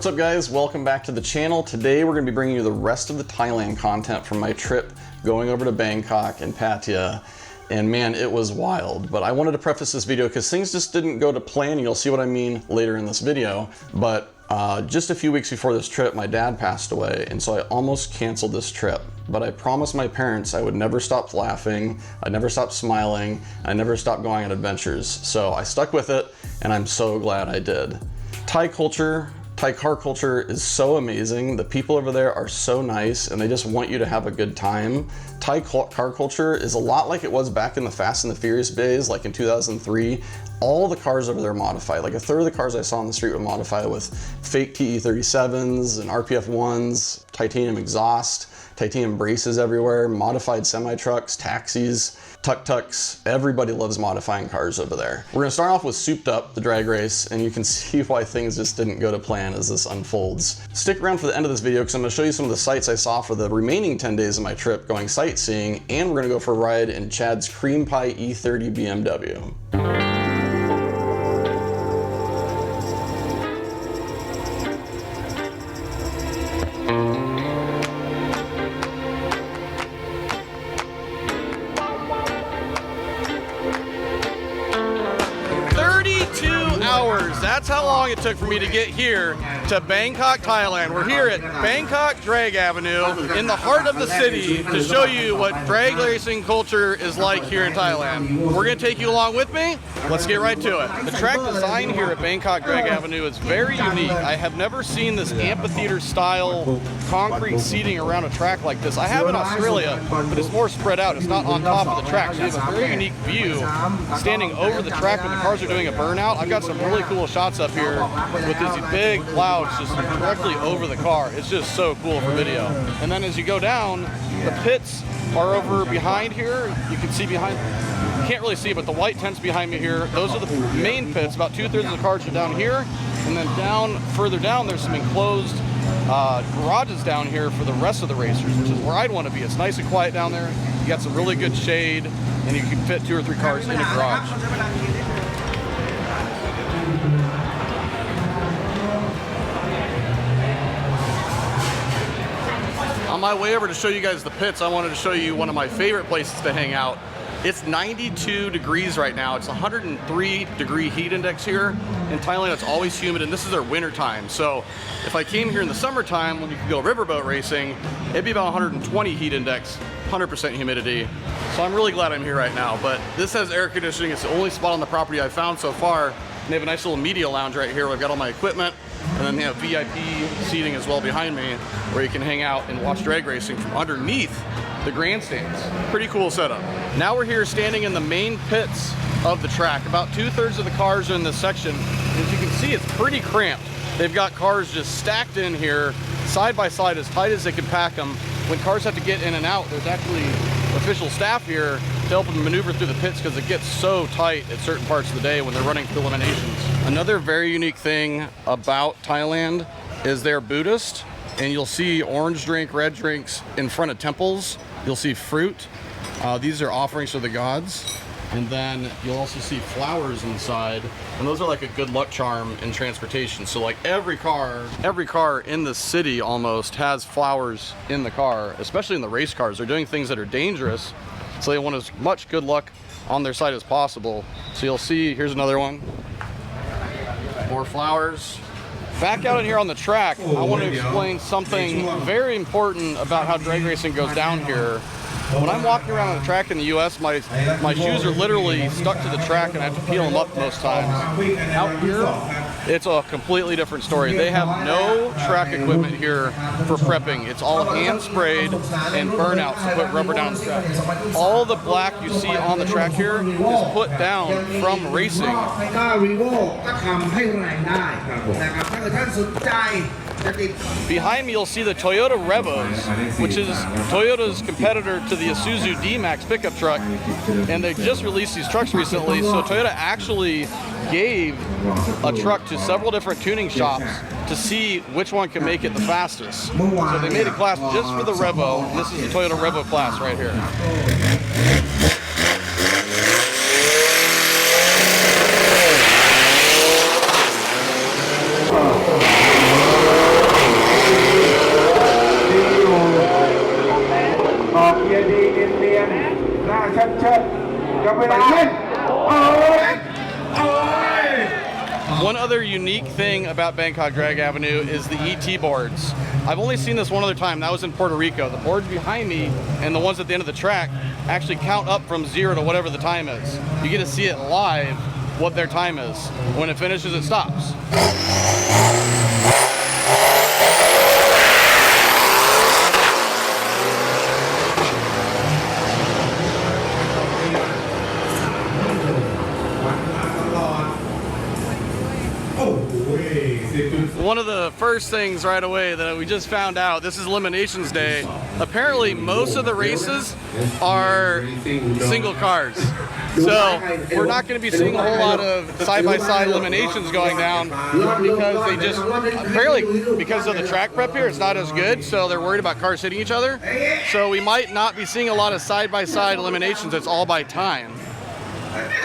what's up guys? Welcome back to the channel. Today we're going to be bringing you the rest of the Thailand content from my trip going over to Bangkok and Pattaya. And man, it was wild. But I wanted to preface this video because things just didn't go to plan. You'll see what I mean later in this video. But just a few weeks before this trip, my dad passed away, and so I almost canceled this trip. But I promised my parents I would never stop laughing, I'd never stop smiling, I'd never stop going on adventures. So I stuck with it, and I'm so glad I did. Thai car culture is so amazing. The people over there are so nice and they just want you to have a good time. Thai car culture is a lot like it was back in the Fast and the Furious days, like in 2003. All the cars over there are modified. Like a third of the cars I saw on the street were modified with fake TE37s and RPF 1s, titanium exhaust, titanium braces everywhere, modified semi-trucks, taxis, tuk-tuks. Everybody loves modifying cars over there. We're gonna start off with Souped Up, the drag race, and you can see why things just didn't go to plan as this unfolds. Stick around for the end of this video because I'm gonna show you some of the sights I saw for the remaining 10 days of my trip going sightseeing, and we're gonna go for a ride in Chad's Cream Pie E30 BMW. 32 hours. That's how long it took for me to get here to Bangkok, Thailand. We're here at Bangkok Drag Avenue in the heart of the city to show you what drag racing culture is like here in Thailand. We're going to take you along with me. Let's get right to it. The track design here at Bangkok Drag Avenue is very unique. I have never seen this amphitheater style concrete seating around a track like this. I have in Australia, but it's more spread out. It's not on top of the track. So you have a very unique view standing over the track when the cars are doing a burnout. I've got some really cool shots up here with these big clouds just directly over the car. It's just so cool for video. And then as you go down, the pits are over behind here. You can see behind, you can't really see, but the white tents behind me here, those are the main pits. About 2/3 of the cars are down here. And then further down, there's some enclosed garages down here for the rest of the racers, which is where I'd want to be. It's nice and quiet down there. You got some really good shade, and you can fit 2 or 3 cars in a garage. On my way over to show you guys the pits, I wanted to show you one of my favorite places to hang out. It's 92 degrees right now. It's 103-degree heat index here. In Thailand, it's always humid, and this is their winter time. So if I came here in the summertime when you could go riverboat racing, it'd be about 120 heat index, 100% humidity. So I'm really glad I'm here right now. But this has air conditioning. It's the only spot on the property I've found so far. And they have a nice little media lounge right here where I've got all my equipment. And then they have VIP seating as well behind me where you can hang out and watch drag racing from underneath the grandstands. Pretty cool setup. Now we're here standing in the main pits of the track. About 2/3 of the cars are in this section. As you can see, it's pretty cramped. They've got cars just stacked in here, side by side, as tight as they can pack them. When cars have to get in and out, there's actually official staff here to help them maneuver through the pits because it gets so tight at certain parts of the day when they're running through eliminations. Another very unique thing about Thailand is they're Buddhist, and you'll see orange drink, red drinks in front of temples. You'll see fruit. These are offerings to the gods. And then you'll also see flowers inside, and those are like a good luck charm in transportation. So like every car in the city almost has flowers in the car, especially in the race cars. They're doing things that are dangerous, so they want as much good luck on their side as possible. So you'll see, here's another one. More flowers. Back out in here on the track, I want to explain something very important about how drag racing goes down here. When I'm walking around on the track in the US, my shoes are literally stuck to the track and I have to peel them up most times. Out here, it's a completely different story. They have no track equipment here for prepping. It's all hand sprayed and burnouts to put rubber down the track. All the black you see on the track here is put down from racing. Behind me, you'll see the Toyota Revos, which is Toyota's competitor to the Isuzu D-Max pickup truck, and they just released these trucks recently. So Toyota actually gave a truck to several different tuning shops to see which one can make it the fastest. So they made a class just for the Revo, and this is the Toyota Revo class right here. One other unique thing about Bangkok Drag Avenue is the ET boards. I've only seen this one other time, that was in Puerto Rico. The boards behind me and the ones at the end of the track actually count up from 0 to whatever the time is. You get to see it live, what their time is. When it finishes, it stops. One of the first things right away that we just found out, this is Eliminations Day. Apparently most of the races are single cars. So we're not going to be seeing a whole lot of side-by-side eliminations going down because they just, apparently because of the track prep here, it's not as good. So they're worried about cars hitting each other. So we might not be seeing a lot of side-by-side eliminations. It's all by time.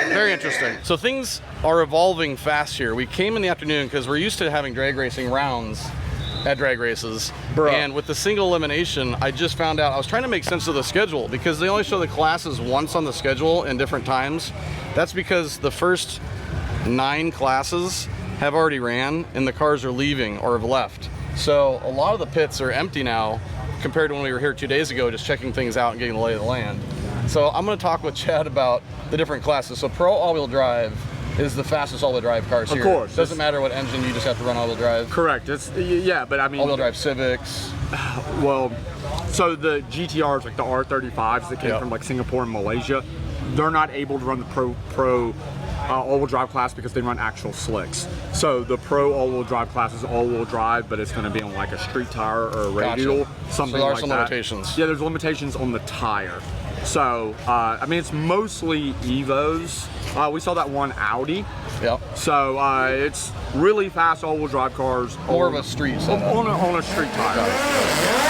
Very interesting. So things are evolving fast here. We came in the afternoon because we're used to having drag racing rounds at drag races. Bruh. And with the single elimination, I just found out, I was trying to make sense of the schedule because they only show the classes once on the schedule in different times. That's because the first 9 classes have already ran and the cars are leaving or have left. So a lot of the pits are empty now compared to when we were here 2 days ago, just checking things out and getting the lay of the land. So I'm going to talk with Chad about the different classes. So Pro all-wheel drive is the fastest all-wheel drive cars here. Of course. Doesn't matter what engine, you just have to run all-wheel drive. Correct. It's, yeah, but I mean... All-wheel drive Civics. Well, so the GTRs, like the R35s that came from like Singapore and Malaysia, they're not able to run the Pro all-wheel drive class because they run actual slicks. So the Pro all-wheel drive class is all-wheel drive, but it's going to be on like a street tire or a radial, something like that. So there are some limitations. Yeah, there's limitations on the tire. So, I mean, it's mostly Evos. We saw that one Audi. Yep. So, it's really fast all-wheel drive cars. More of a street setup. On a street tire.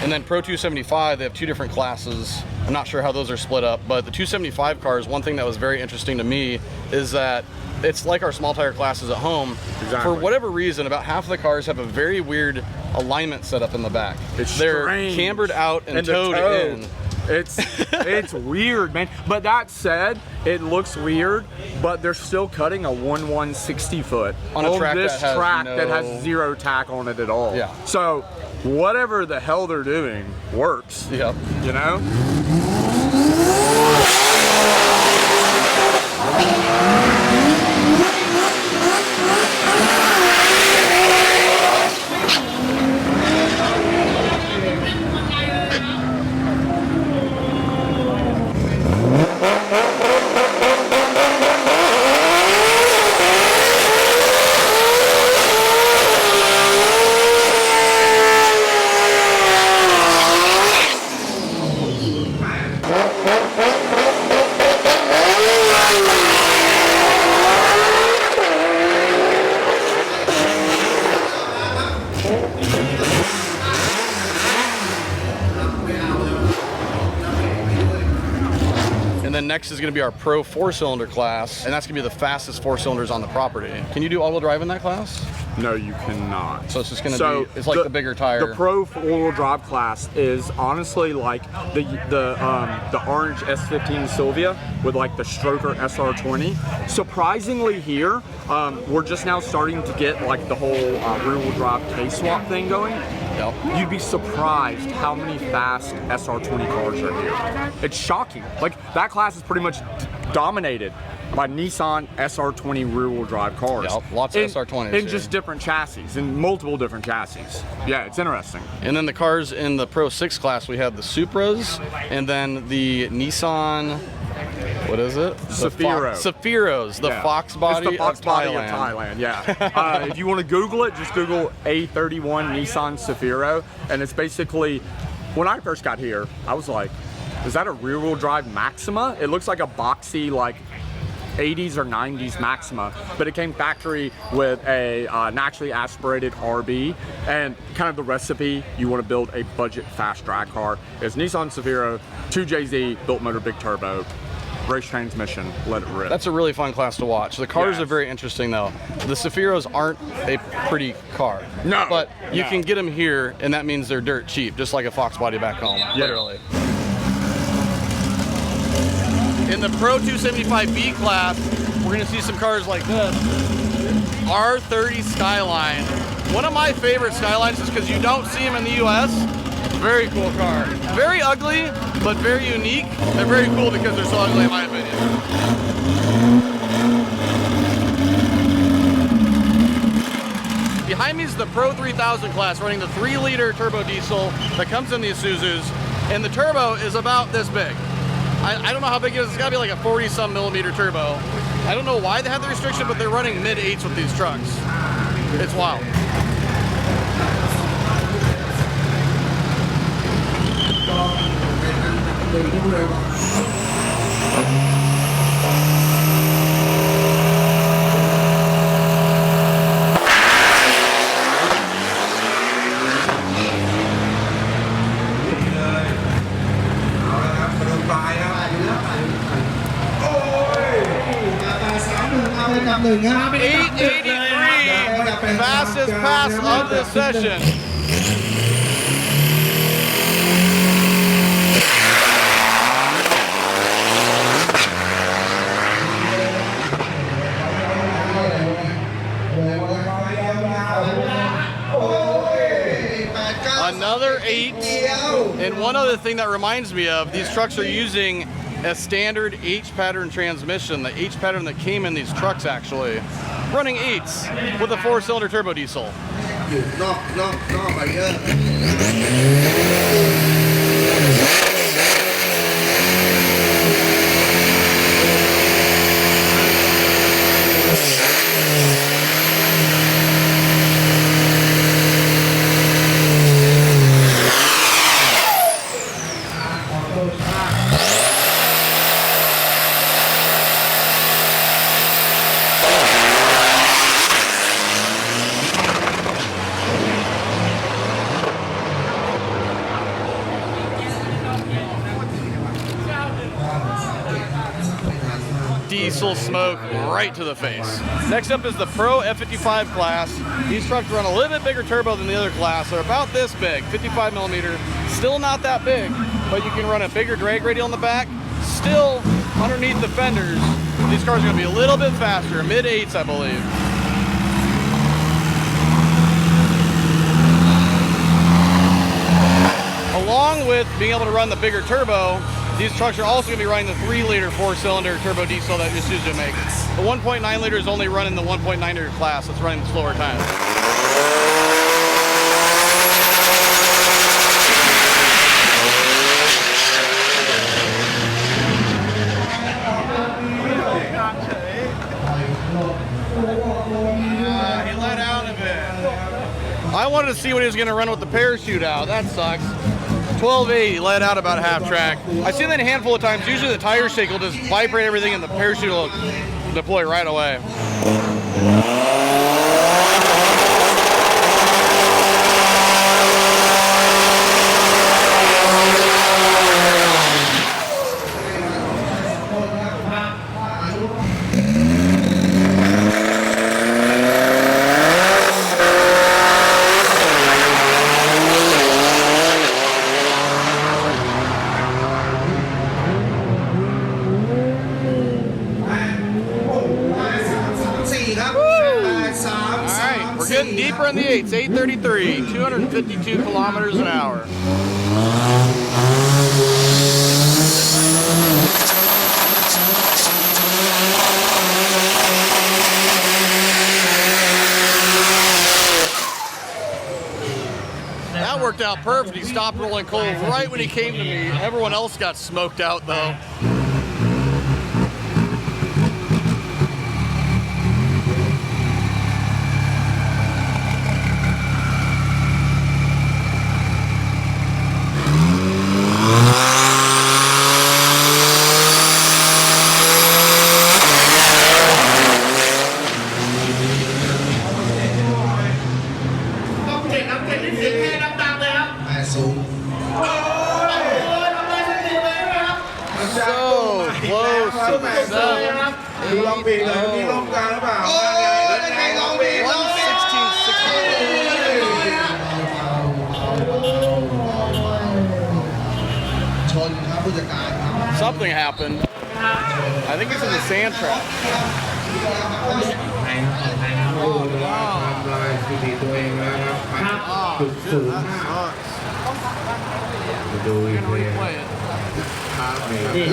And then Pro 275, they have 2 different classes. I'm not sure how those are split up, but the 275 cars, one thing that was very interesting to me is that it's like our small tire classes at home. Exactly. For whatever reason, about half of the cars have a very weird alignment set up in the back. They're strange. Cambered out and towed in. It's weird, man. But that said, it looks weird, but they're still cutting a 1/160 foot on a track this track that has 0 tack on it at all. Yeah. So whatever the hell they're doing works. Yep. You know? And then next is going to be our Pro 4-cylinder class, and that's going to be the fastest 4 cylinders on the property. Can you do all-wheel drive in that class? No, you cannot. So it's just going to be, it's like the bigger tire. The Pro 4-wheel drive class is honestly like the orange S15 Sylvia with like the Stroker SR20. Surprisingly here, we're just now starting to get like the whole rear-wheel drive K-swap thing going. Yep. You'd be surprised how many fast SR20 cars are here. It's shocking. Like, that class is pretty much dominated by Nissan SR20 rear-wheel drive cars. Yep, lots of SR20s in here. just different chassis, in multiple different chassis. Yeah, it's interesting. And then the cars in the Pro 6 class, we have the Supras, and then the Nissan, what is it? Safiro. Safiros, the Fox body, it's the Fox of body Thailand. of Thailand, yeah. If you want to Google it, just Google A31 Nissan Safiro, and it's basically, when I first got here, I was like, is that a rear-wheel drive Maxima? It looks like a boxy, like, 80s or 90s Maxima, but it came factory with a naturally aspirated RB, and kind of the recipe you want to build a budget fast drag car is Nissan Safiro, 2JZ, built motor, big turbo, race transmission, let it rip. That's a really fun class to watch. The cars are very interesting though. The Safiros aren't a pretty car. No. But you can get them here, and that means they're dirt cheap, just like a Fox body back home, literally. In the Pro 275B class, we're gonna see some cars like this. R30 Skyline. One of my favorite Skylines is because you don't see them in the US. Very cool car. Very ugly, but very unique. They're very cool because they're so ugly in my opinion. Behind me is the Pro 3000 class running the 3-liter turbo diesel that comes in the Isuzus, and the turbo is about this big. I don't know how big it is. It's got to be like a 40-some millimeter turbo. I don't know why they have the restriction, but they're running mid-8s with these trucks. It's wild. Fastest pass of this session. Another 8. And one other thing that reminds me of, these trucks are using a standard H-pattern transmission, the H-pattern that came in these trucks actually. Running 8s with a 4-cylinder turbo diesel. Diesel smoke right to the face. Next up is the Pro F55 class. These trucks run a little bit bigger turbo than the other class. They're about this big, 55 millimeter. Still not that big, but you can run a bigger drag radial in the back. Still underneath the fenders. These cars are gonna be a little bit faster, mid-8s I believe. Along with being able to run the bigger turbo, these trucks are also going to be running the 3-liter 4-cylinder turbo diesel that Isuzu makes. The 1.9 liter is only running the 1.9 liter class. It's running the slower times. He let out a bit. I wanted to see what he was going to run with the parachute out. That sucks. 1280 let out about half track. I've seen that a handful of times. Usually the tire shake will just vibrate everything and the parachute will deploy right away. deeper in the 8s, 833, 252 kilometers an hour. That worked out perfect. He stopped rolling coal right when he came to me. Everyone else got smoked out though. Something happened. I think it's in the sand trap. Replay it.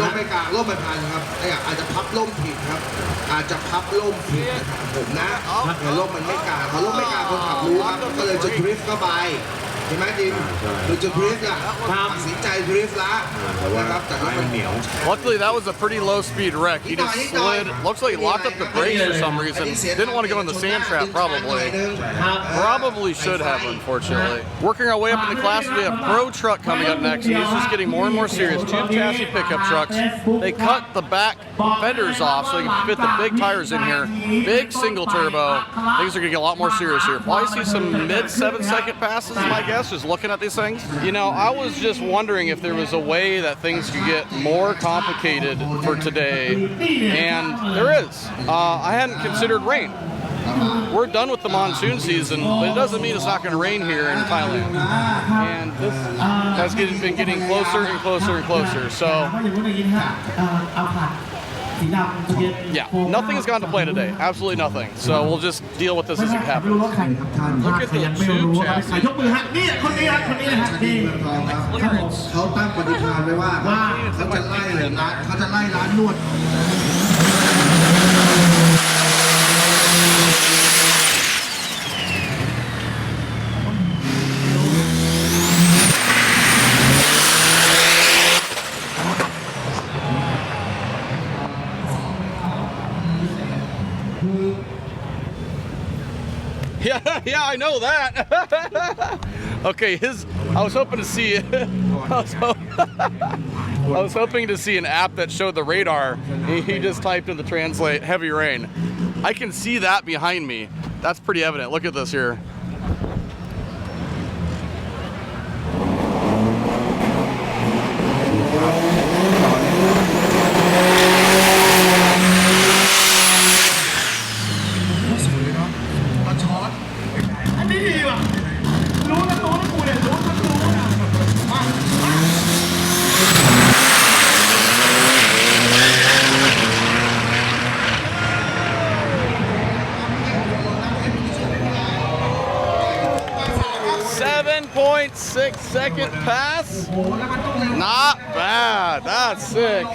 ล่มไม่กลางล่มไม่พันครับอาจจะพับล่มผิดครับอาจจะพับล่มผิดนะครับผมนะล่มมันไม่กลางพอล่มไม่กลางคนขับรู้ครับก็เลยจะดริฟต์เข้าไปเห็นไหมดิมหรือจะดริฟต์อ่ะตัดสินใจดริฟต์ละนะครับแต่ว่ามันเหนียว Luckily, that was a pretty low-speed wreck. He just slid. Looks like he locked up the brakes for some reason. Didn't want to go in the sand trap, probably. Probably should have, unfortunately. Working our way up in the class, we have Pro Truck coming up next. He's just getting more and more serious. Tube chassis pickup trucks. They cut the back fenders off so they can fit the big tires in here. Big single turbo. Things are going to get a lot more serious here. Probably see some mid 7-second passes, my guess, just looking at these things. You know, I was just wondering if there was a way that things could get more complicated for today, and there is. I hadn't considered rain. We're done with the monsoon season, but it doesn't mean it's not going to rain here in Thailand. And this has been getting closer and closer and closer. So, yeah, nothing has gone to plan today. Absolutely nothing. So we'll just deal with this as it happens. Look at the tube chassis. ยกมือฮะนี่คนนี้ครับคนนี้นะฮะนี่เขาตั้งปฏิภาณไว้ว่าเขาจะไล่ร้านนวด Yeah, I know that. Okay, I was hoping to see I was hoping to see an app that showed the radar. He just typed in the translate heavy rain. I can see that behind me. That's pretty evident. Look at this here. Second pass, not bad. That's sick.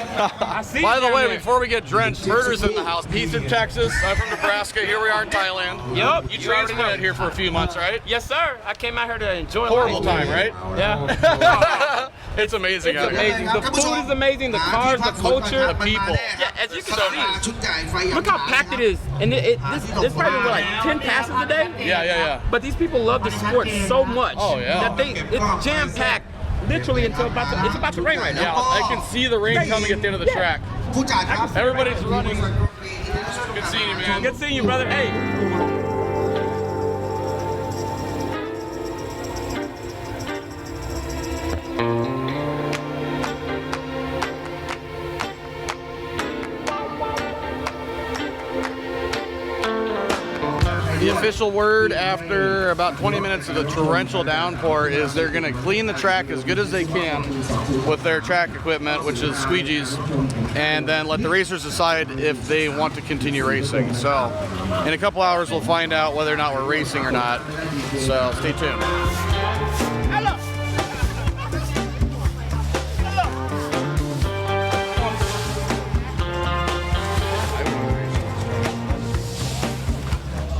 By the way, before we get drenched, Murder's in the house. He's in Texas. I'm from Nebraska. Here we are in Thailand. Yep. You transplanted here for a few months, right? Yes, sir. I came out here to enjoy Horrible life. time, right? Yeah. It's amazing It's out amazing. here. The food is amazing. The cars, the culture, the people. Yeah, as you can see, look how packed it is. And this probably was like 10 passes a day. Yeah. But these people love the sport so much that it's jam packed. Literally until it's about to rain right now. Yeah, I can see the rain coming at the end of the track. Everybody's running. Good seeing you, man. Good seeing you, brother. Hey. The official word after about 20 minutes of the torrential downpour is they're going to clean the track as good as they can with their track equipment, which is squeegees, and then let the racers decide if they want to continue racing. So in a couple hours we'll find out whether or not we're racing or not. So stay tuned.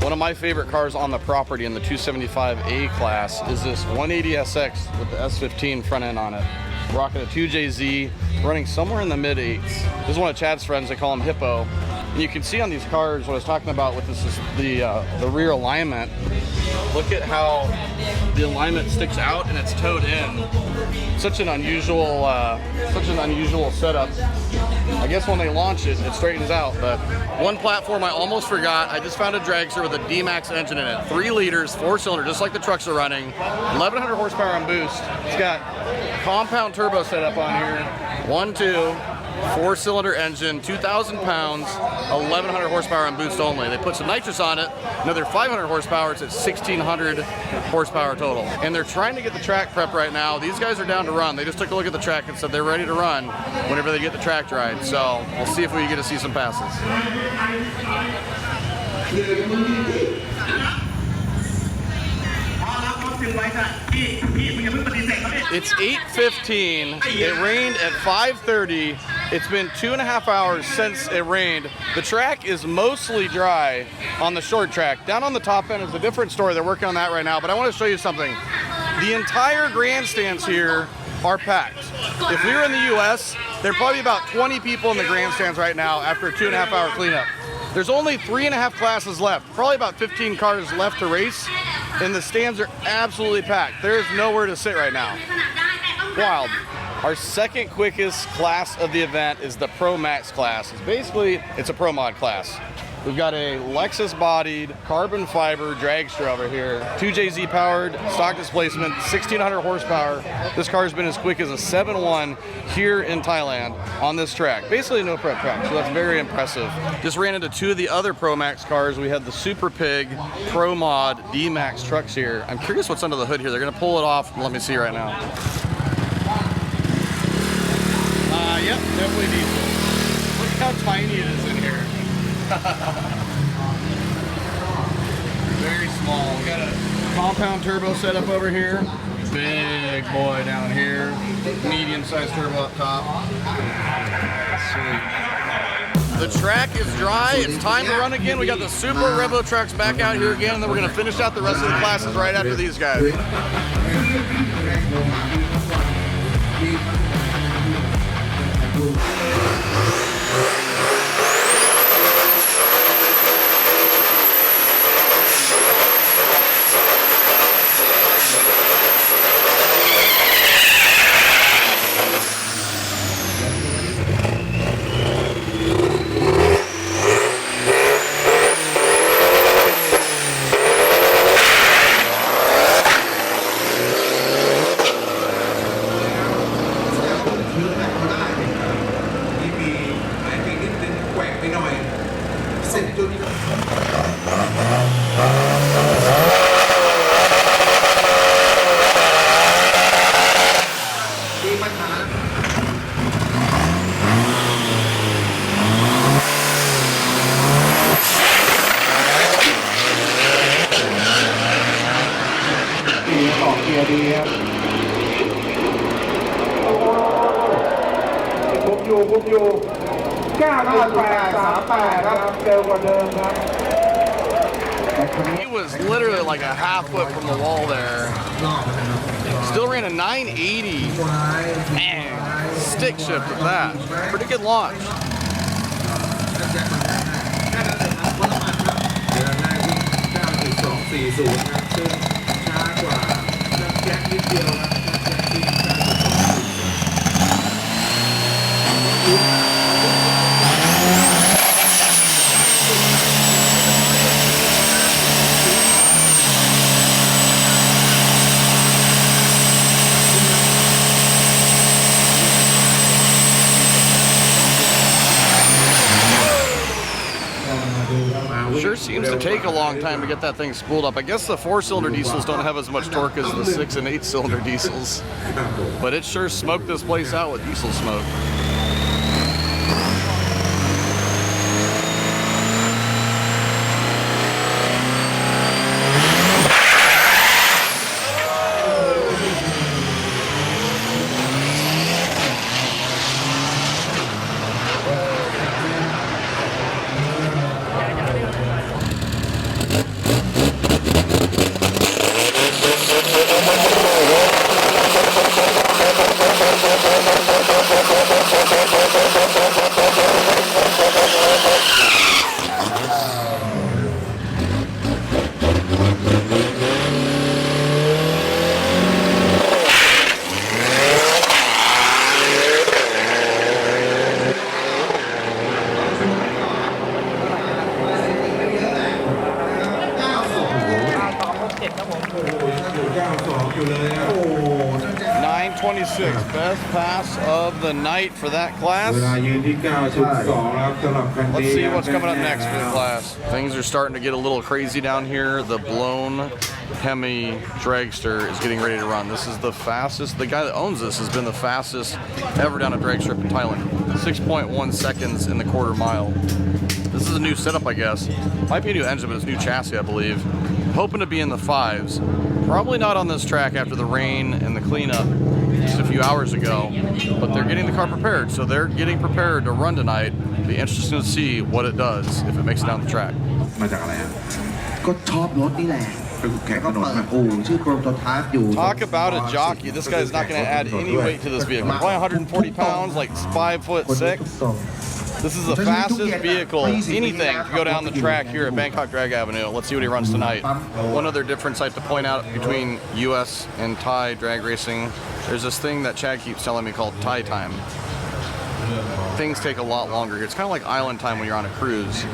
One of my favorite cars on the property in the 275A class is this 180SX with the S15 front end on it. Rocking a 2JZ, running somewhere in the mid 8s. This is one of Chad's friends, they call him Hippo. And you can see on these cars what I was talking about with this is the rear alignment. Look at how the alignment sticks out and it's towed in. Such an unusual setup. I guess when they launch it, it straightens out. But one platform I almost forgot, I just found a dragster with a D-Max engine in it. 3 liters, 4-cylinder, just like the trucks are running. 1,100 horsepower on boost. It's got compound turbo setup on here. 1.2, 4-cylinder engine, 2,000 pounds, 1,100 horsepower on boost only. They put some nitrous on it, another 500 horsepower. It's at 1,600 horsepower total. And they're trying to get the track prep right now. These guys are down to run. They just took a look at the track and said they're ready to run whenever they get the track dried. So we'll see if we get to see some passes. It's 8:15. It rained at 5:30. It's been 2.5 hours since it rained. The track is mostly dry on the short track. Down on the top end is a different story. They're working on that right now, but I want to show you something. The entire grandstands here are packed. If we were in the US, there are probably about 20 people in the grandstands right now after a 2.5 hour cleanup. There's only 3.5 classes left, probably about 15 cars left to race, and the stands are absolutely packed. There's nowhere to sit right now. Wild. Our second quickest class of the event is the Pro Max class. It's a Pro Mod class. We've got a Lexus bodied carbon fiber dragster over here, 2JZ powered, stock displacement, 1,600 horsepower. This car's been as quick as a 7.1 here in Thailand on this track. Basically no prep track, so that's very impressive. Just ran into 2 of the other Pro Max cars. We had the Super Pig Pro Mod D-Max trucks here. I'm curious what's under the hood here. They're gonna pull it off and let me see right now. Yep, definitely diesel. Look how tiny it is in here. Very small. We got a compound turbo setup over here. Big boy down here. Medium-sized turbo up top. Sweet. The track is dry. It's time to run again. We got the Super Revo trucks back out here again, and then we're going to finish out the rest of the classes right after these guys. He was literally like a half foot from the wall there. Still ran a 980. Man, stick shift at that. Pretty good launch. Sure sure seems to take a long time to get that thing spooled up. I guess the 4-cylinder diesels don't have as much torque as the 6 and 8-cylinder diesels, but it sure smoked this place out with diesel smoke. Best pass of the night for that class. Let's see what's coming up next for the class. Things are starting to get a little crazy down here. The blown Hemi dragster is getting ready to run. This is the fastest. The guy that owns this has been the fastest ever down a drag strip in Thailand. 6.1 seconds in the quarter mile. This is a new setup, I guess. Might be a new engine, but it's a new chassis, I believe. Hoping to be in the 5s. Probably not on this track after the rain and the cleanup just a few hours ago, but they're getting the car prepared, so they're getting prepared to run tonight. Be interesting to see what it does if it makes it down the track. มาจากอะไรอ่ะก็ชอบรถนี่แหละแล้วก็เปิดอู่ชื่อโปรโตไทป์อยู่ Talk about a jockey. This guy's not going to add any weight to this vehicle. Probably 140 pounds, like 5'6". This is the fastest vehicle, anything, to go down the track here at Bangkok Drag Avenue. Let's see what he runs tonight. One other difference I have to point out between US and Thai drag racing, there's this thing that Chad keeps telling me called Thai time. Things take a lot longer here. It's kind of like island time when you're on a cruise.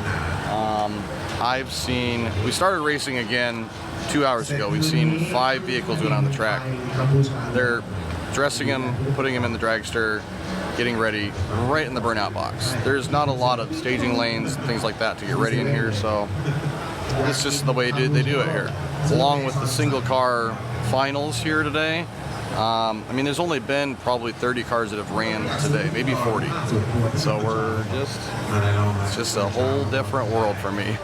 We started racing again 2 hours ago. We've seen 5 vehicles go down the track. They're dressing them, putting them in the dragster, getting ready right in the burnout box. There's not a lot of staging lanes, things like that to get ready in here, so it's just the way they do it here. Along with the single car finals here today, I mean, there's only been probably 30 cars that have ran today, maybe 40. So it's just a whole different world for me.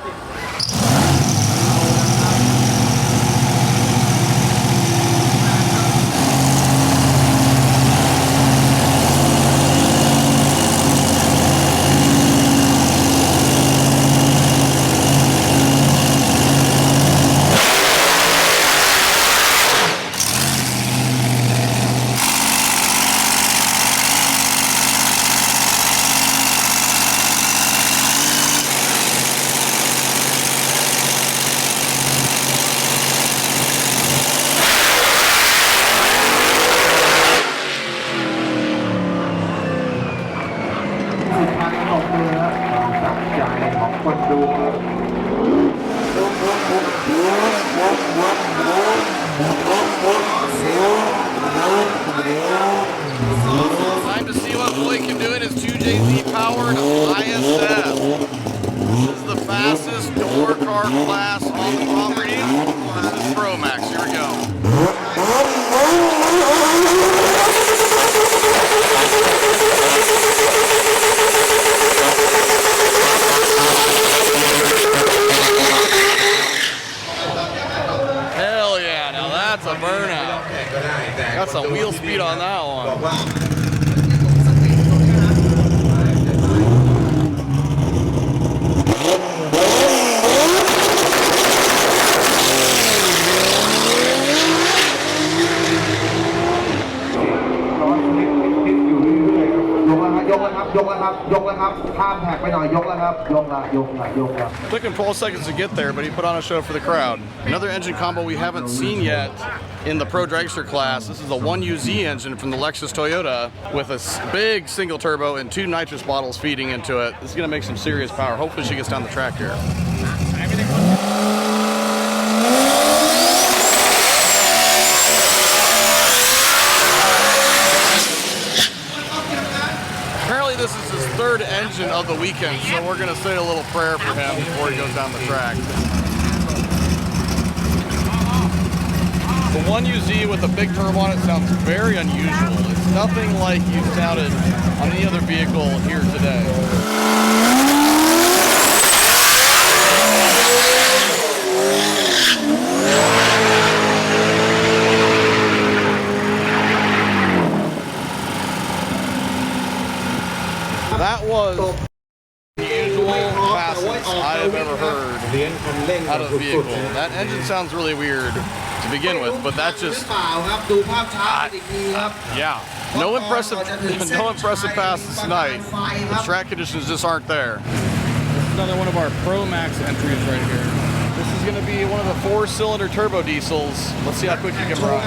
Time to see what Blake can do in his 2JZ powered ISF. This is the fastest door car class on the property. This is Pro Max. Here we go. Hell yeah, now that's a burnout. Got some wheel speed on that one. Took him 12 seconds to get there, but he put on a show for the crowd. Another engine combo we haven't seen yet in the Pro Dragster class. This is a 1UZ engine from the Lexus Toyota with a big single turbo and 2 nitrous bottles feeding into it. This is going to make some serious power. Hopefully she gets down the track here. Apparently this is his third engine of the weekend, so we're gonna say a little prayer for him before he goes down the track. The 1UZ with a big turbo on it sounds very unusual. It's nothing like you sounded on any other vehicle here today. That was unusual fastest I have ever heard out of a vehicle. That engine sounds really weird to begin with, but that just yeah. No impressive passes tonight. The track conditions just aren't there. This is another one of our Pro Max entries right here. This is going to be one of the 4-cylinder turbo diesels. Let's see how quick you can run.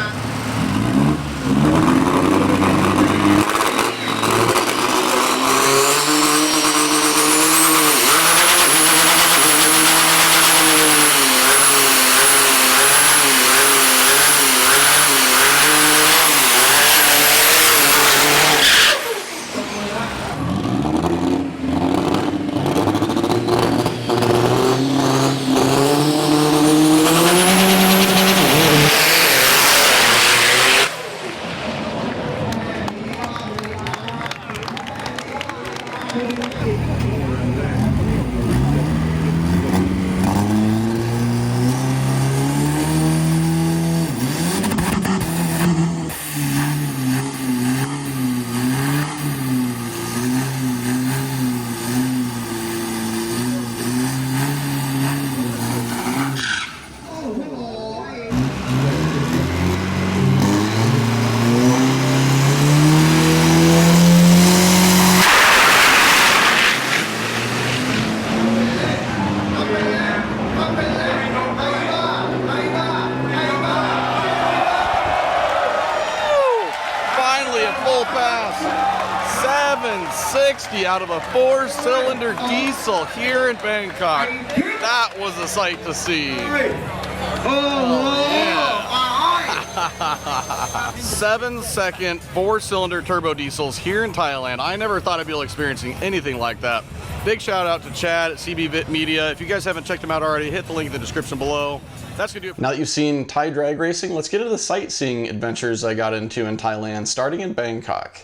Full pass, 760 out of a 4-cylinder diesel here in Bangkok. That was a sight to see. Oh, yeah. 7-second 4-cylinder turbo diesels here in Thailand. I never thought I'd be able to experience anything like that. Big shout out to Chad at CB Media. If you guys haven't checked him out already, hit the link in the description below. That's gonna do it. Now that you've seen Thai drag racing, let's get into the sightseeing adventures I got into in Thailand, starting in Bangkok.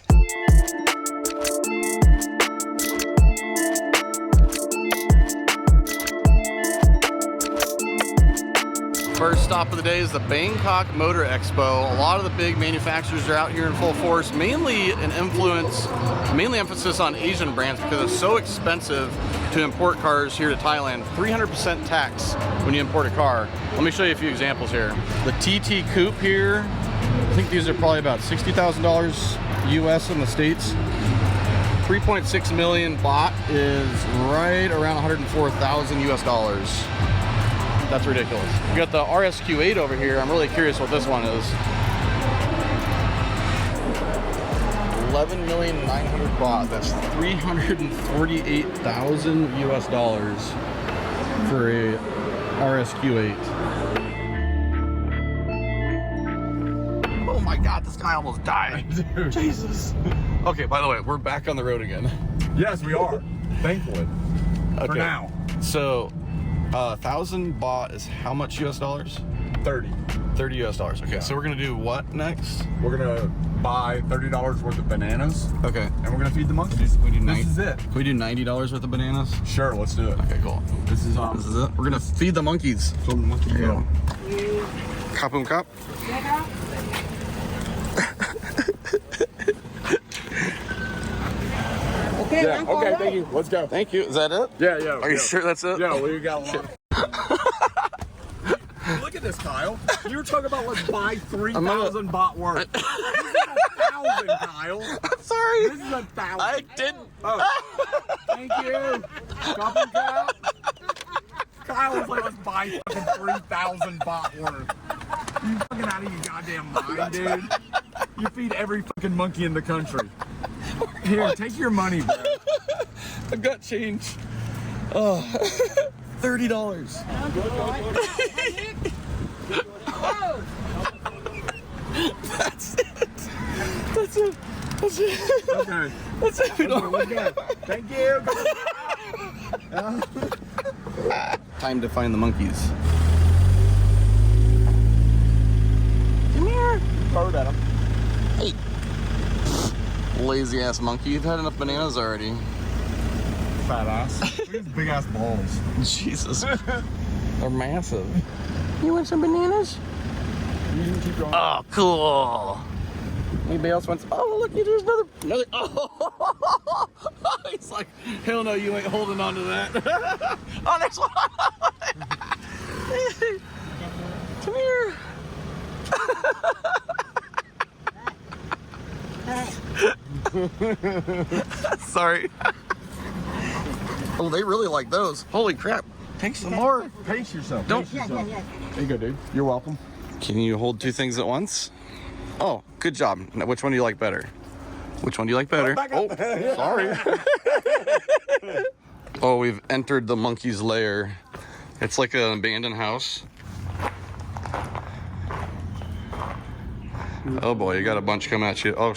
First stop of the day is the Bangkok Motor Expo. A lot of the big manufacturers are out here in full force, mainly emphasis on Asian brands because it's so expensive to import cars here to Thailand. 300% tax when you import a car. Let me show you a few examples here. The TT Coupe here, I think these are probably about $60,000 US in the States. 3.6 million baht is right around 104,000 US dollars. That's ridiculous. We got the RSQ8 over here. I'm really curious what this one is. 11,900,000 baht. That's 348,000 US dollars for a RSQ8. Oh my God, this guy almost died. Dude. Jesus. Okay, by the way, we're back on the road again. Yes, we are. Thankfully. Okay. For now. So, 1,000 baht is how much US dollars? 30. 30 US dollars. Okay, Yeah. so we're gonna do what next? We're gonna buy $30 worth of bananas. Okay. And we're gonna feed the monkeys. This is it. Can we do $90 worth of bananas? Sure, let's do it. Okay, cool. This is it. We're gonna feed the monkeys. So the monkey go. Kapum kap. Yeah, okay, thank you. Let's go. Thank you. Is that it? Yeah, yeah. Are you sure that's it? Yeah, we got a lot. Look at this, Kyle. You were talking about let's buy 3,000 baht worth. This is 1,000, Kyle. I'm sorry. This is 1,000. I didn't. Oh, thank you. Couple Kyle. Kyle was like, let's buy fucking 3,000 baht worth. You fucking out of your goddamn mind, dude. You feed every fucking monkey in the country. Here, take your money, bro. I've got change. Oh, $30. That's it. That's it. That's it. Okay. That's it. We don't. Let's go. Thank you. Time to find the monkeys. Come here. Throw it at him. Hey. Lazy ass monkey. You've had enough bananas already. Fat ass. Look at his big ass balls. Jesus. They're massive. You want some bananas? You can keep going. Oh, cool. Anybody else wants? Oh, look, there's another. Oh, he's like, hell no, you ain't holding on to that. Oh, there's one. Come here. Sorry. Oh, they really like those. Holy crap. Take some more. Pace yourself. Don't. Pace yourself. There you go, dude. You're welcome. Can you hold two things at once? Oh, good job. Now, which one do you like better? Which one do you like better? Oh, sorry. Oh, we've entered the monkey's lair. It's like an abandoned house. Oh boy, you got a bunch coming at you. Oh,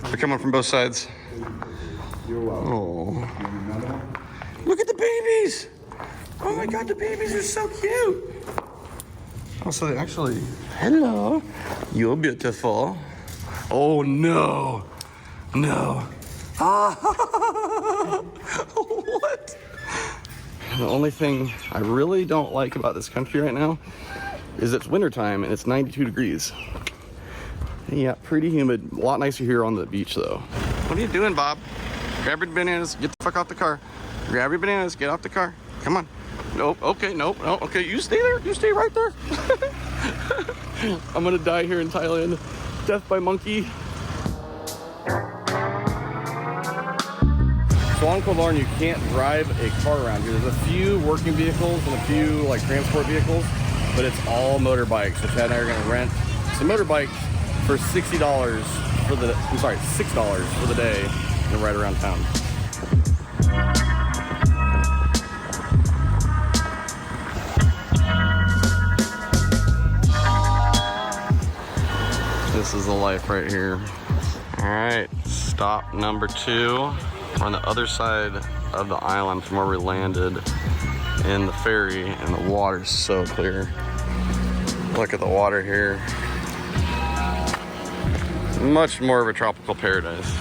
they're coming from both sides. Oh, look at the babies. Oh my God, the babies are so cute. Oh, so they actually, hello, you're beautiful. Oh no, no. Ah, what? The only thing I really don't like about this country right now is it's wintertime and it's 92 degrees. Yeah, pretty humid. A lot nicer here on the beach though. What are you doing, Bob? Grab your bananas, get the fuck off the car. Grab your bananas, get off the car. Come on. Nope, okay, nope, no, okay, you stay there, you stay right there. I'm gonna die here in Thailand. Death by monkey. So on Koh Larn, you can't drive a car around here. There's a few working vehicles and a few like transport vehicles, but it's all motorbikes. So Chad and I are gonna rent some motorbikes for $60 for the, I'm sorry, $6 for the day and ride around town. This is the life right here. All right, stop number 2. We're on the other side of the island from where we landed in the ferry, and the water's so clear. Look at the water here. Much more of a tropical paradise.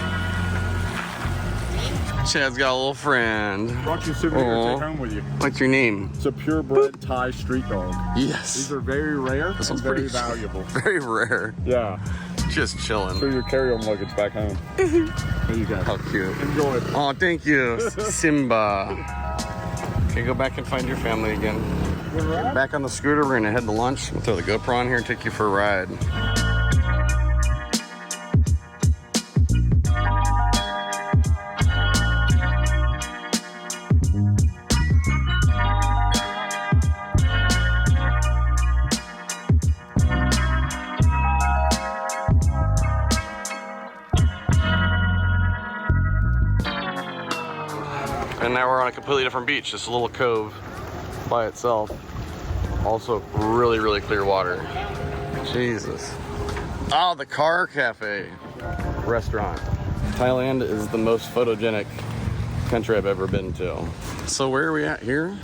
Chad's got a little friend. Brought you a souvenir to take home with you. What's your name? It's a purebred Thai street dog. Yes. These are very rare This and one's very pretty valuable. Very rare. Yeah. Just chilling. For your carry-on luggage back home. There you go. How cute. Enjoy it. Oh, thank you, Simba. Okay, go back and find your family again. Back on the scooter, we're gonna head to lunch. We'll throw the GoPro on here and take you for a ride. And now we're on a completely different beach, just a little cove by itself. Also really, really clear water. Jesus. Oh, the Car Cafe restaurant. Thailand is the most photogenic country I've ever been to. So where are we at here?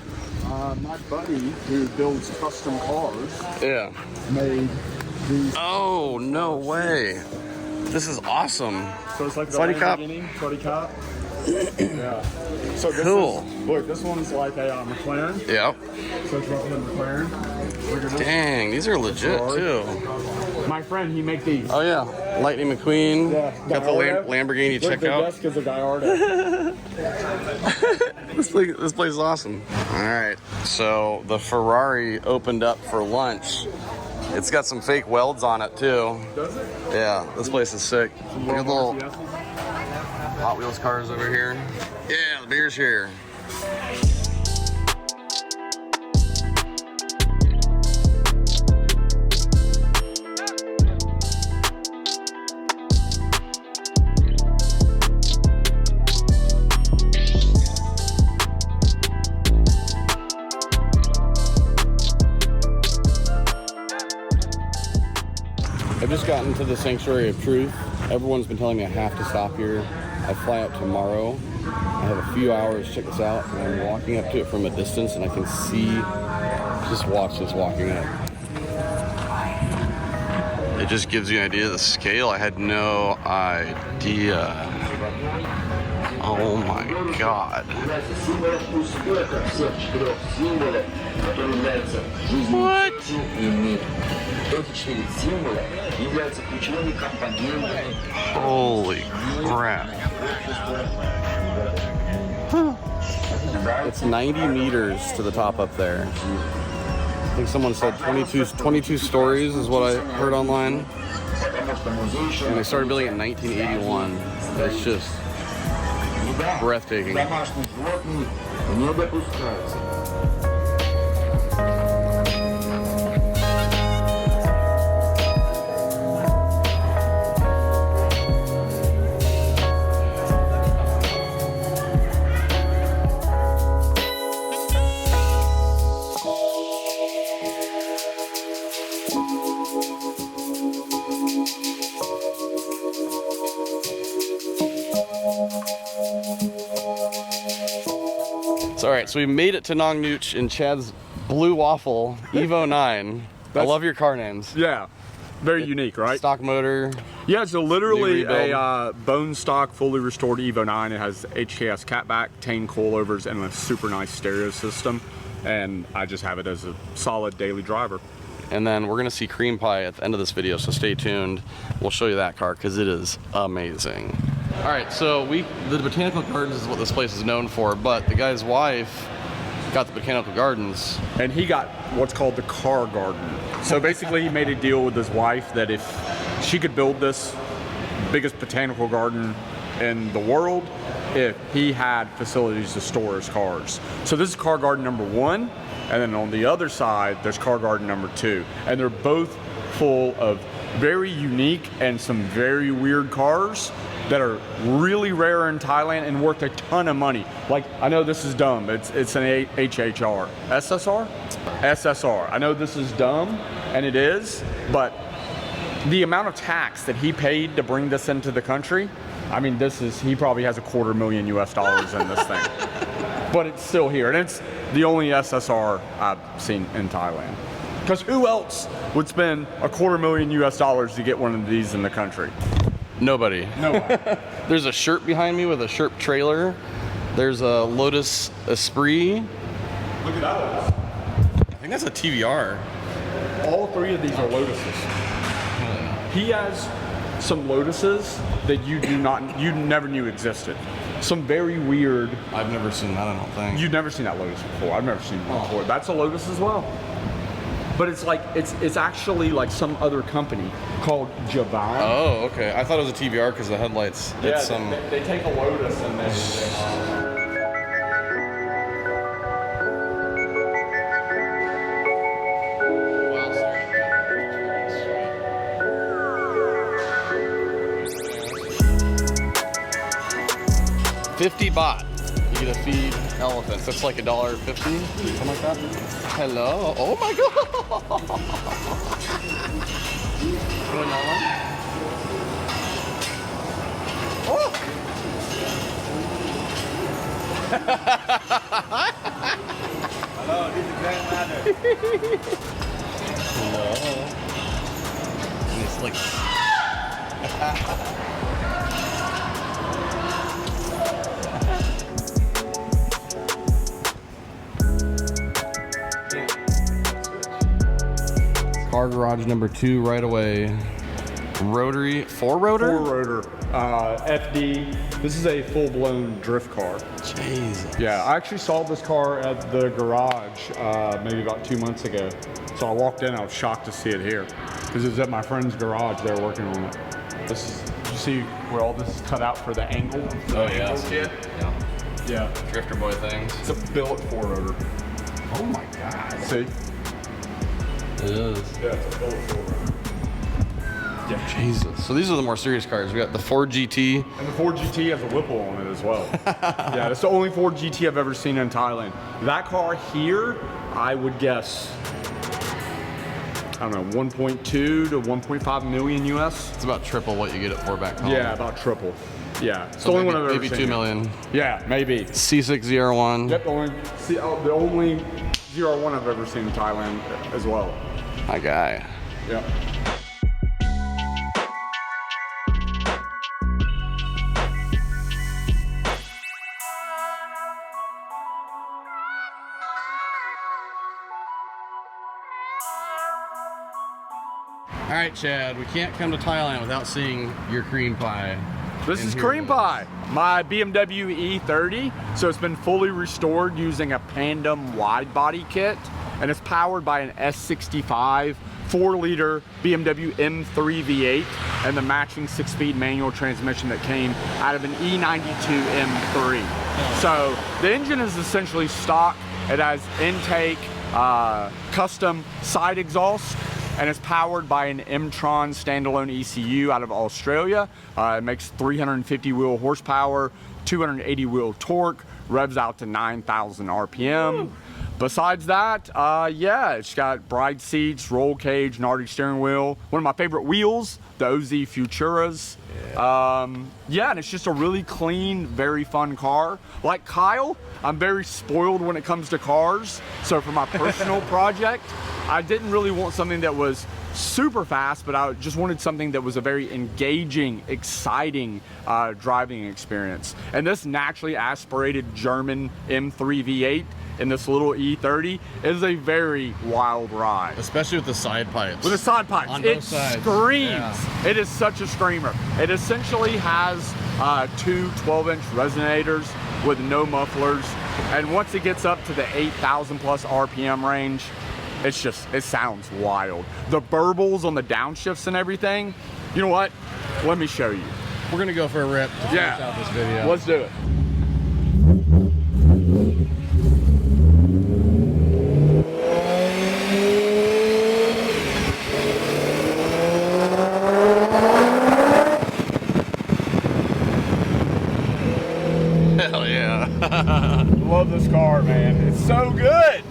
My buddy who builds custom cars Yeah. made these. Oh, no way. This is awesome. So it's like the Sweaty cop. Lamborghini, Sweaty cop. Yeah. So this Cool. Is, look, this one's like a McLaren. Yep. So it's roughly a McLaren. Look at this. Dang, these are legit too. My friend, he make these. Oh yeah, Lightning McQueen. Yeah, Got the Lamborghini Look, the checkout. desk is a Gallardo. This place is awesome. All right, so the Ferrari opened up for lunch. It's got some fake welds on it too. Does it? Yeah, this place is sick. Look at the little Yes. Hot Wheels cars over here. Yeah, the beer's here. I've just gotten to the Sanctuary of Truth. Everyone's been telling me I have to stop here. I fly out tomorrow. I have a few hours to check this out, and I'm walking up to it from a distance, and I can see, just watch this walking up. It just gives you an idea of the scale. I had no idea. Oh my God. What? Holy crap. Huh. It's 90 meters to the top up there. I think someone said 22 stories is what I heard online. And they started building it in 1981. It's just breathtaking. All right, so we made it to Nong Nooch in Chad's Blue Waffle Evo 9. I love your car names. Yeah, very unique, right? Stock motor. Yeah, so literally a bone stock, fully restored Evo 9. It has HKS catback, Tane coilovers, and a super nice stereo system. And I just have it as a solid daily driver. And then we're gonna see Cream Pie at the end of this video, so stay tuned. We'll show you that car because it is amazing. All right, so the Botanical Gardens is what this place is known for, but the guy's wife got the Botanical Gardens. And he got what's called the car garden. So basically he made a deal with his wife that if she could build this biggest botanical garden in the world, if he had facilities to store his cars. So this is car garden number 1, and then on the other side, there's car garden number 2. And they're both full of very unique and some very weird cars that are really rare in Thailand and worth a ton of money. Like, I know this is dumb, it's an HHR. SSR? SSR. I know this is dumb, and it is, but the amount of tax that he paid to bring this into the country, I mean, he probably has $250,000 US in this thing. But it's still here, and it's the only SSR I've seen in Thailand. Because who else would spend $250,000 US to get one of these in the country? Nobody. No one. There's a Sherp behind me with a Sherp trailer. There's a Lotus Esprit. Look at that. I think that's a TVR. All 3 of these are Lotuses. He has some Lotuses that you never knew existed. Some very weird. I've never seen that, I don't think. You've never seen that Lotus before. I've never seen one before. That's a Lotus as well. But it's like, it's actually like some other company called Javan. Oh, okay. I thought it was a TVR because the headlights. Yeah, they take a Lotus and they $50 you get to feed elephants. That's like $1.50, something like that. Hello. Oh my God. Oh. Hello, this is grandmother. Hello. And it's like. Car garage number 2 right away. Rotary, 4-rotor? 4-rotor, FD. This is a full-blown drift car. Jesus. Yeah, I actually saw this car at the garage maybe about 2 months ago. So I walked in, I was shocked to see it here because it was at my friend's garage. They were working on it. This is, you see where all this is cut out for the angle? Oh yeah. Kit? Yeah. Drifter boy things. It's a billet 4-rotor. Oh my God. See? It is. Yeah, it's a billet 4-rotor. Yeah. Jesus. So these are the more serious cars. We got the Ford GT. And the Ford GT has a Whipple on it as well. Yeah, that's the only Ford GT I've ever seen in Thailand. That car here, I would guess I don't know, 1.2 to 1.5 million US. It's about triple what you get it for back home. Yeah, about triple. Yeah, it's So the only maybe, one I've ever maybe seen. 2 million. Yeah, maybe. C601. Yep, the only 01 I've ever seen in Thailand as well. My guy. Yep. All right, Chad, we can't come to Thailand without seeing your cream pie. This in is here cream with us. pie, my BMW E30. So it's been fully restored using a Pandem wide body kit, and it's powered by an S65 4-liter BMW M3 V8 and the matching 6-speed manual transmission that came out of an E92 M3. So the engine is essentially stock. It has intake, custom side exhaust, and it's powered by an M-Tron standalone ECU out of Australia. It makes 350 wheel horsepower, 280 wheel torque, revs out to 9,000 RPM. Woo. Besides that, yeah, it's got bride seats, roll cage, Nardi steering wheel. One of my favorite wheels, the OZ Futuras. Yeah, and it's just a really clean, very fun car. Like Kyle, I'm very spoiled when it comes to cars. So for my personal project, I didn't really want something that was super fast, but I just wanted something that was a very engaging, exciting driving experience. And this naturally aspirated German M3 V8 in this little E30 is a very wild ride. Especially with the side pipes. With the side pipes, On it both sides. screams. Yeah. It is such a screamer. It essentially has two 12-inch resonators with no mufflers. And once it gets up to the 8,000 plus RPM range, it sounds wild. The burbles on the downshifts and everything, you know what? Let me show you. We're gonna go for a rip to finish out this video. Let's do it. Hell yeah. Love this car, man. It's so good.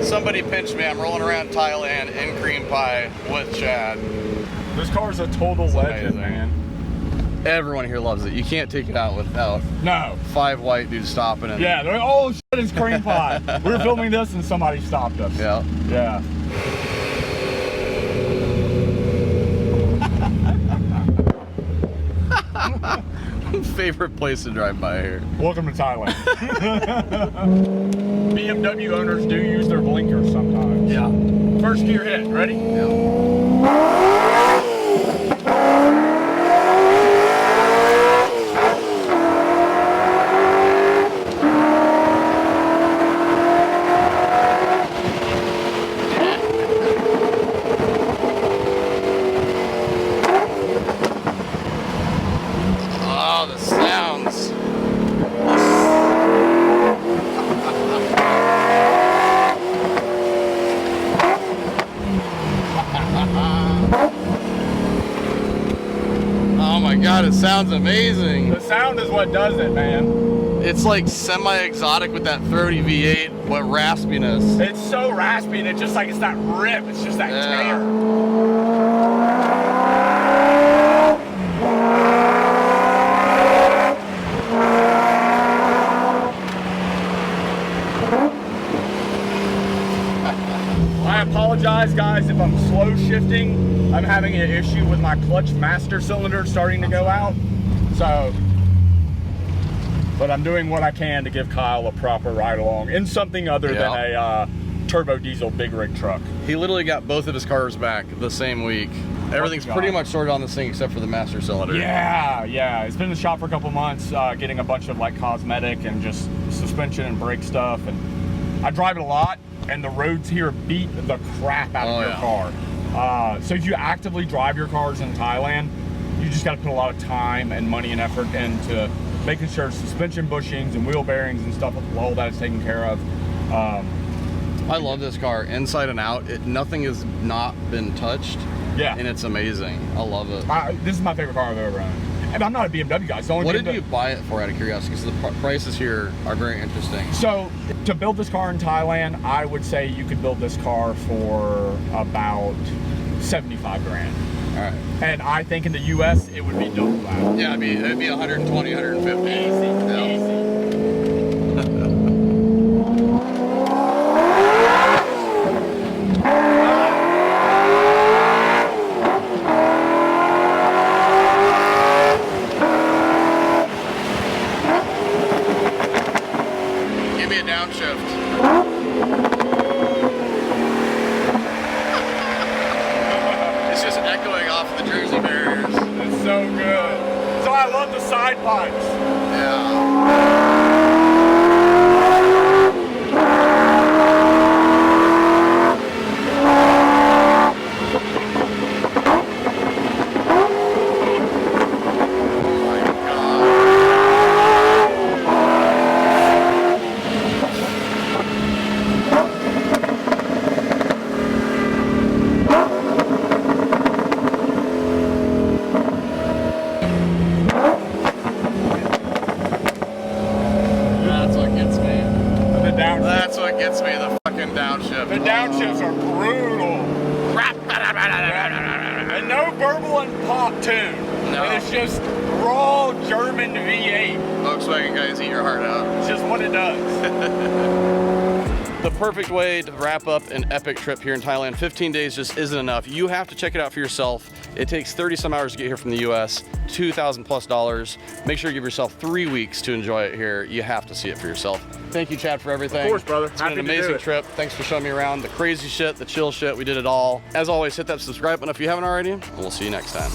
Somebody pinch me. I'm rolling around Thailand in cream pie with Chad. This car's a total legend, amazing. man. Everyone here loves it. You can't take it out without No. 5 white dudes stopping it. Yeah, they're like, oh shit, it's cream pie. We were filming this and somebody stopped us. Yeah. Yeah. Favorite place to drive by here. Welcome to Thailand. BMW owners do use their blinkers sometimes. Yeah. First gear hit, ready? Yeah. Oh, the sounds. Oh my God, it sounds amazing. The sound is what does it, man. It's like semi-exotic with that throaty V8, but raspiness. It's so raspy and it's just like, it's that rip, it's just that Yeah. tear. I apologize, guys, if I'm slow shifting. I'm having an issue with my clutch master cylinder starting to go out. So, but I'm doing what I can to give Kyle a proper ride along in something other than a turbo diesel big rig truck. He literally got both of his cars back the same week. Everything's pretty much sorted on this thing except for the master cylinder. Yeah, yeah. It's been in the shop for a couple months, getting a bunch of like cosmetic and just suspension and brake stuff. And I drive it a lot, and the roads here beat the crap out of your car. So if you actively drive your cars in Thailand, you just got to put a lot of time and money and effort into making sure suspension bushings and wheel bearings and stuff, all that is taken care of. I love this car inside and out. Nothing has not been touched. Yeah. And it's amazing. I love it. This is my favorite car I've ever owned. And I'm not a BMW guy. So What did you buy it for, out of curiosity? Because the prices here are very interesting. So to build this car in Thailand, I would say you could build this car for about 75 grand. All right. And I think in the U.S. it would be double that. Yeah, it'd be 120, 150. Easy. Give me a downshift. It's just echoing off the Jersey barriers. It's so good. So I love the side pipes. Yeah. That's what gets me, the fucking downshift. The downshifts are brutal. And no burble and pop tune. No. And it's just raw German V8. Volkswagen guys, eat your heart out. It's just what it does. The perfect way to wrap up an epic trip here in Thailand. 15 days just isn't enough. You have to check it out for yourself. It takes 30 some hours to get here from the US, $2,000+. Make sure you give yourself 3 weeks to enjoy it here. You have to see it for yourself. Thank you, Chad, for everything. Of course, brother. It's been Happy an to do amazing it. trip. Thanks for showing me around the crazy shit, the chill shit. We did it all. As always, hit that subscribe button if you haven't already, and we'll see you next time.